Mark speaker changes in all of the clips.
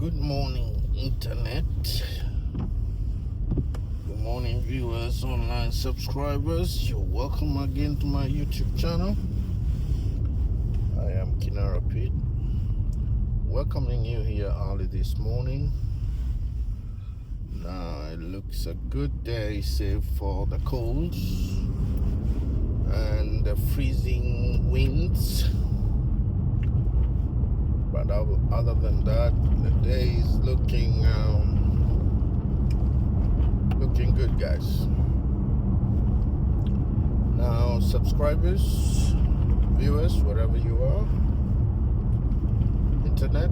Speaker 1: Good morning, Internet. Good morning, viewers, online subscribers. You're welcome again to my YouTube channel. I am Kinara Pete, welcoming you here early this morning. Now it looks a good day, save for the cold and the freezing winds. But other than that, the day is looking good, guys. Now, subscribers, viewers, wherever you are, Internet,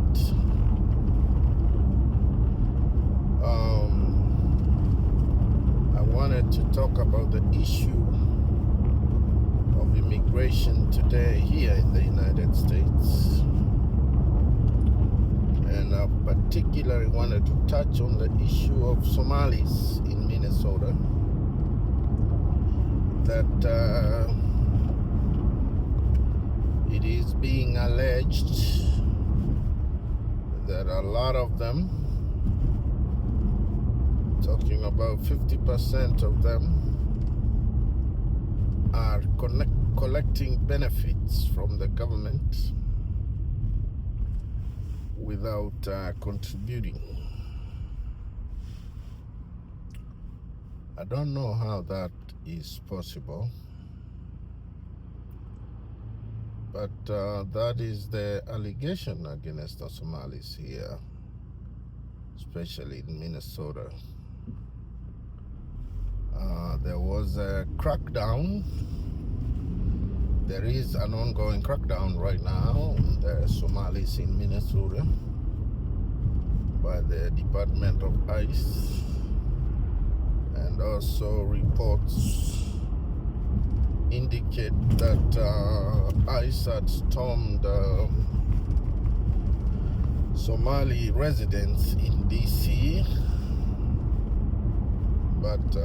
Speaker 1: I wanted to talk about the issue of immigration today here in the United States. And I particularly wanted to touch on the issue of Somalis in Minnesota. That it is being alleged that a lot of them, talking about 50% of them, are collecting benefits from the government without contributing. I don't know how that is possible, but that is the allegation against the Somalis here, especially in Minnesota. There was a crackdown. There is an ongoing crackdown right now on the Somalis in Minnesota by the Department of ICE, and also reports indicate that ICE had stormed Somali residents in DC, but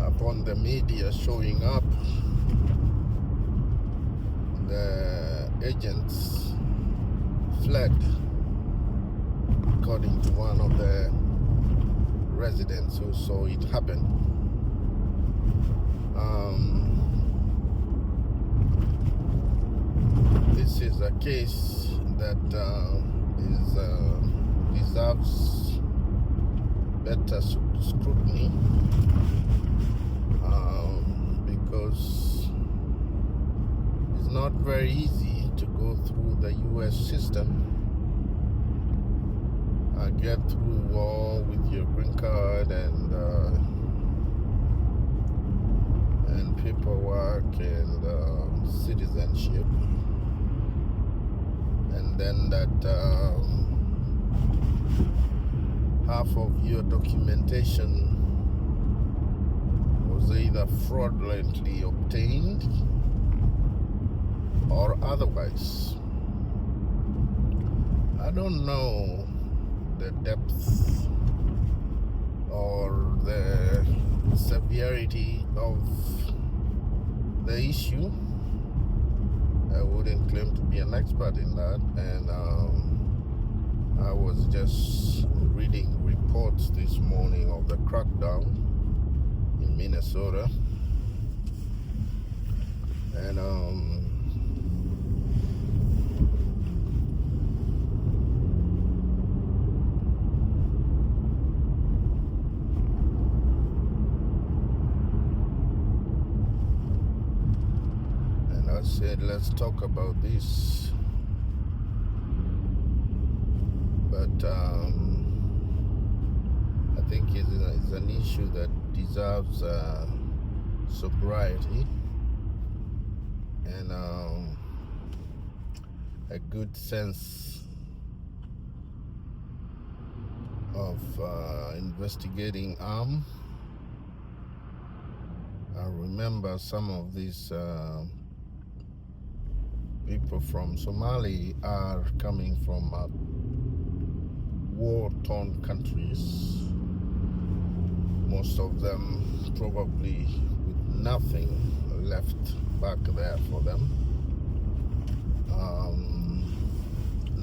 Speaker 1: upon the media showing up, the agents fled, according to one of the residents who saw it happen. This is a case that deserves better scrutiny, because it's not very easy to go through the US system, get through all with your green card and paperwork and citizenship, and then that half of your documentation was either fraudulently obtained or otherwise. I don't know the depth or the severity of the issue. I wouldn't claim to be an expert in that, and I was just reading reports this morning of the crackdown in Minnesota, and I said, let's talk about this. But I think it's an issue that deserves sobriety and a good sense of investigating arm. I remember some of these people from Somalia are coming from war-torn countries, most of them probably with nothing left back there for them.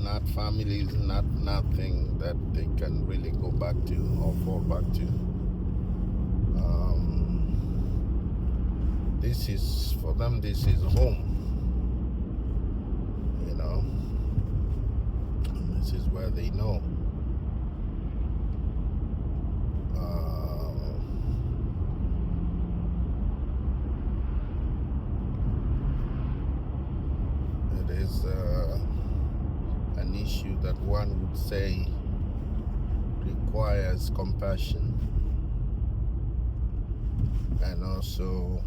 Speaker 1: not families, not nothing that they can really go back to or fall back to. This is, for them, this is home, you know. This is where they know. It is an issue that one would say requires compassion and also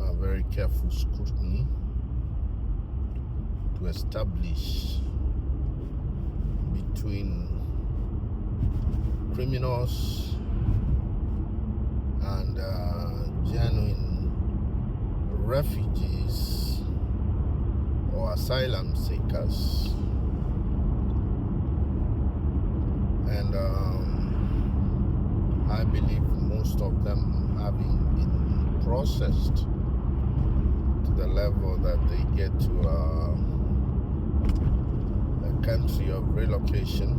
Speaker 1: a very careful scrutiny to establish between criminals and genuine refugees or asylum seekers. And I believe most of them having been processed to the level that they get to a country of relocation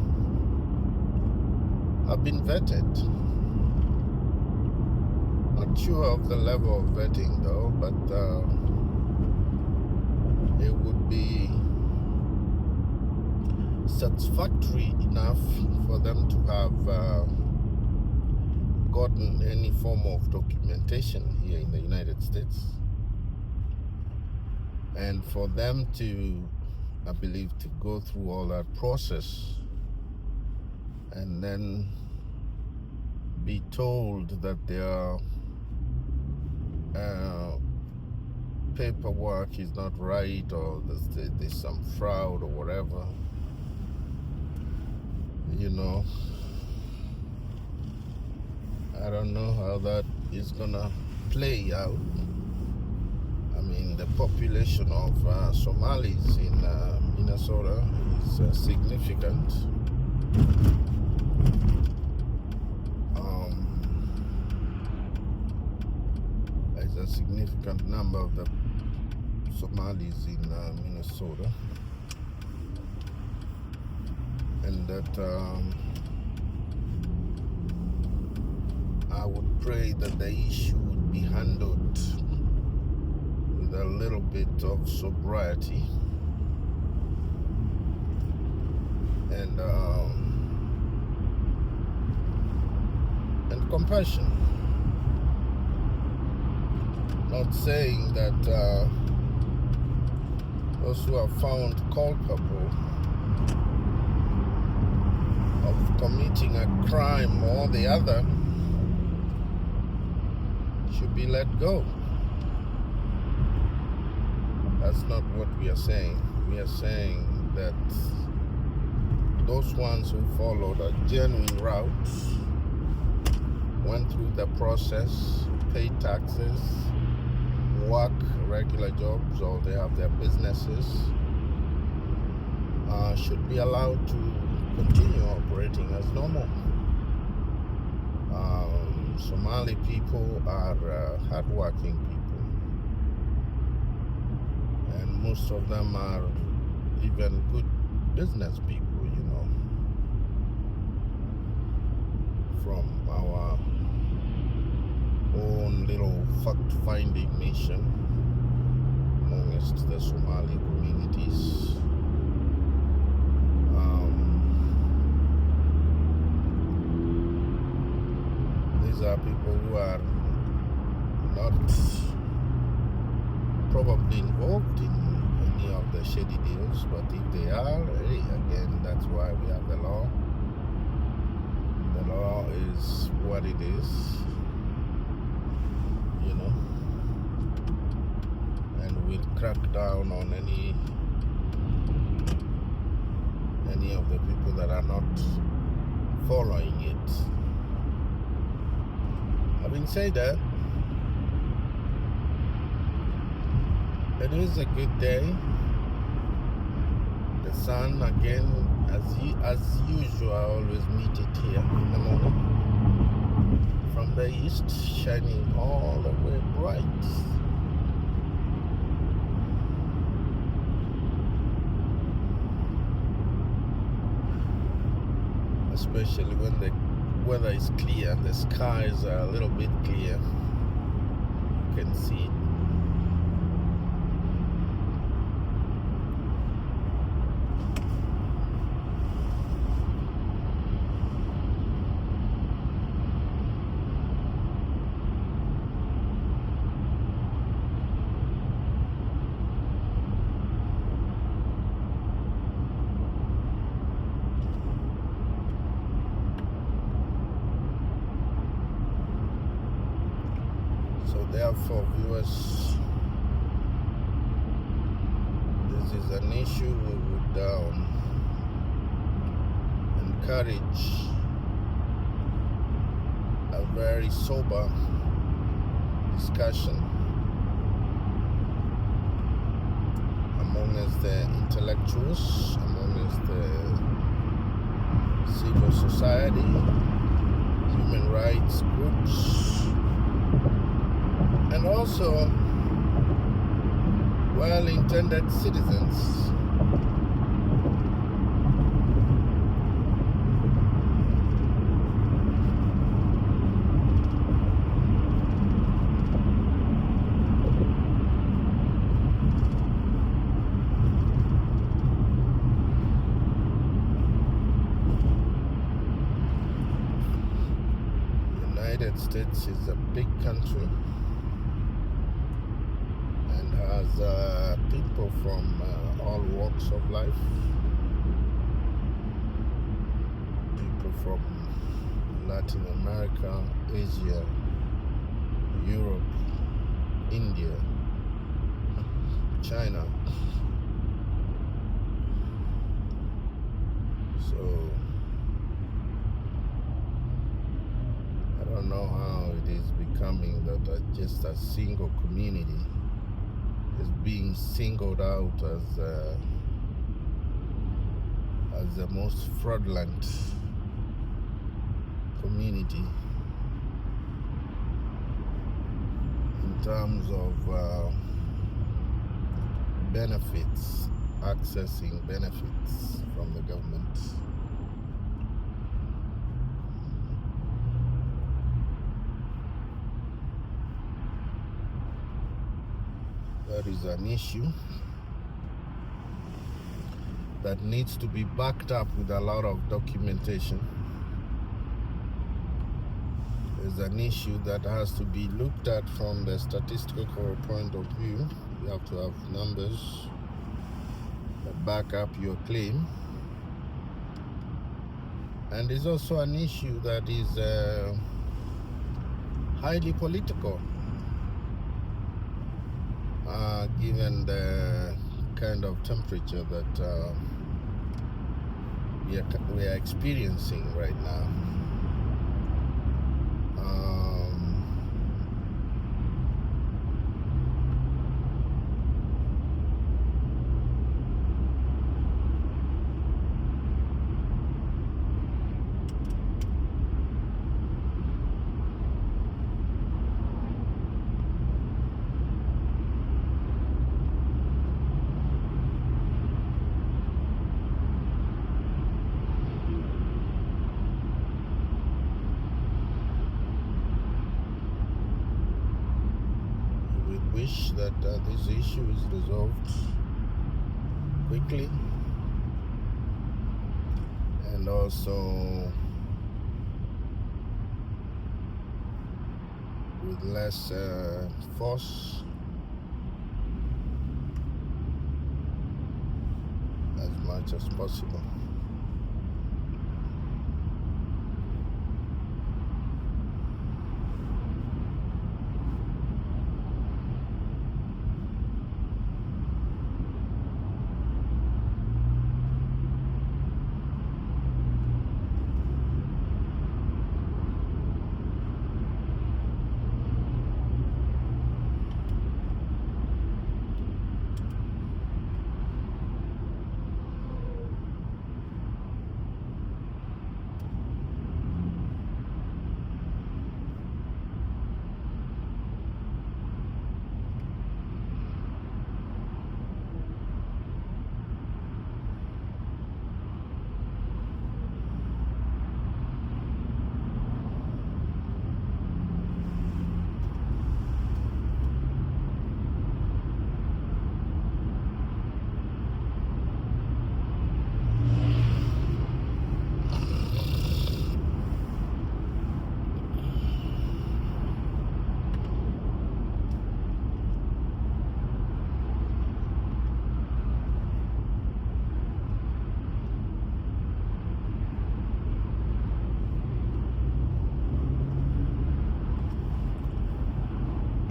Speaker 1: have been vetted. Not sure of the level of vetting though, but it would be satisfactory enough for them to have gotten any form of documentation here in the United States, and for them to, I believe, to go through all that process and then be told that their paperwork is not right, or there's some fraud or whatever, you know. I don't know how that is gonna play out. I mean, the population of Somalis in Minnesota is significant. There's a significant number of the Somalis in Minnesota, and that I would pray that the issue would be handled with a little bit of sobriety and compassion. Not saying that those who are found culpable of committing a crime or the other should be let go. That's not what we are saying. We are saying that those ones who followed a genuine route, went through the process, paid taxes, work regular jobs, or they have their businesses, should be allowed to continue operating as normal. Somali people are hardworking people, and most of them are even good business people, you know, from our own little fact-finding mission amongst the Somali communities. These are people who are not probably involved in any of the shady deals, but if they are, hey, again, that's why we have the law. The law is what it is, you know, and we'll crack down on any of the people that are not following it. Having said that, it is a good day. The sun again, as usual, I always meet it here in the morning from the east, shining all the way bright. especially when the weather is clear, the skies are a little bit clear. You can see it. So therefore, viewers, this is an issue we would encourage a very sober discussion among us the intellectuals, among us the civil society, human rights groups, and also well-intended citizens. The United States is a big country and has people from all walks of life, people from Latin America, Asia, Europe, India, China. So I don't know how it is becoming that just a single community is being singled out as the most fraudulent community in terms of benefits, accessing benefits from the government. That is an issue that needs to be backed up with a lot of documentation. There's an issue that has to be looked at from the statistical point of view. You have to have numbers that back up your claim. And there's also an issue that is highly political, given the kind of temperature that we are experiencing right now. Wish that this issue is resolved quickly and also with less force as much as possible.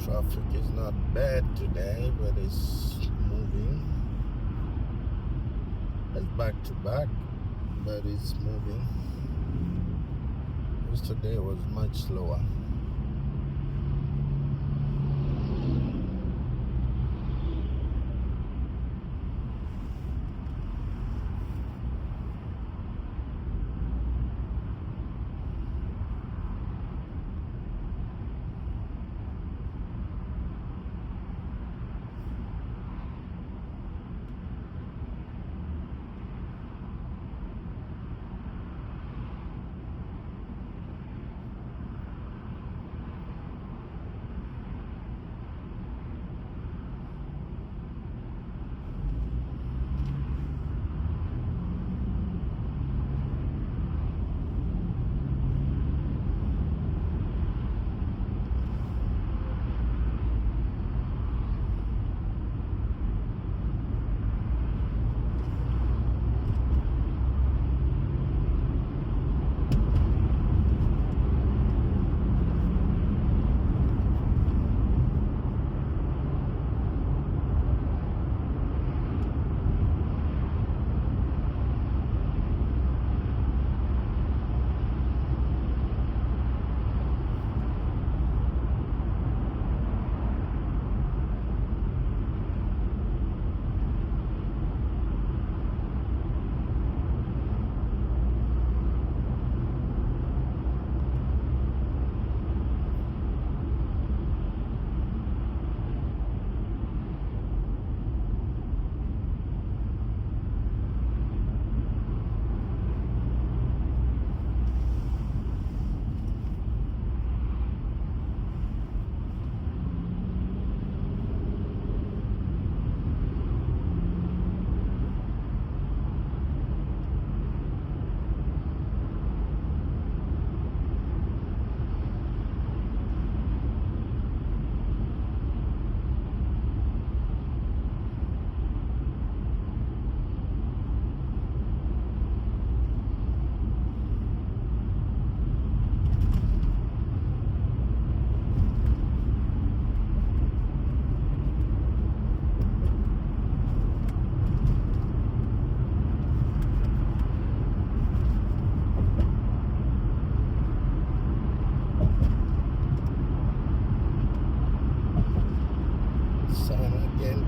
Speaker 1: Traffic is not bad today, but it's moving. It's back to back, but it's moving. Yesterday was much slower.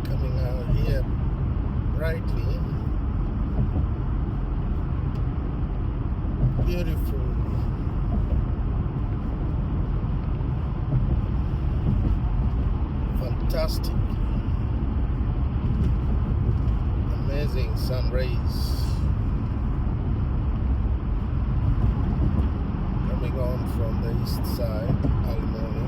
Speaker 1: Coming out here brightly, beautiful, fantastic, amazing sun rays coming on from the east side early morning.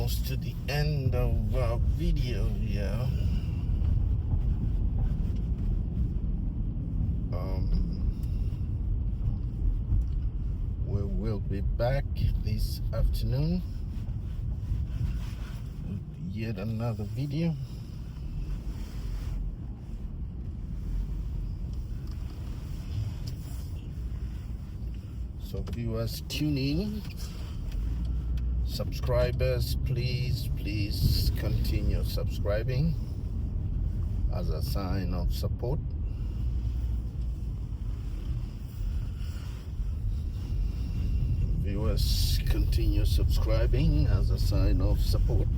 Speaker 1: almost to the end of our video here. We will be back this afternoon with yet another video. So viewers, tune in. Subscribers, please continue subscribing as a sign of support. Viewers, continue subscribing as a sign of support.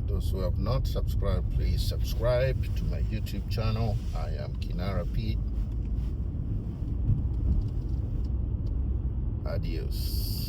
Speaker 1: Those who have not subscribed, please subscribe to my YouTube channel. I am Kinara Pete. Adios.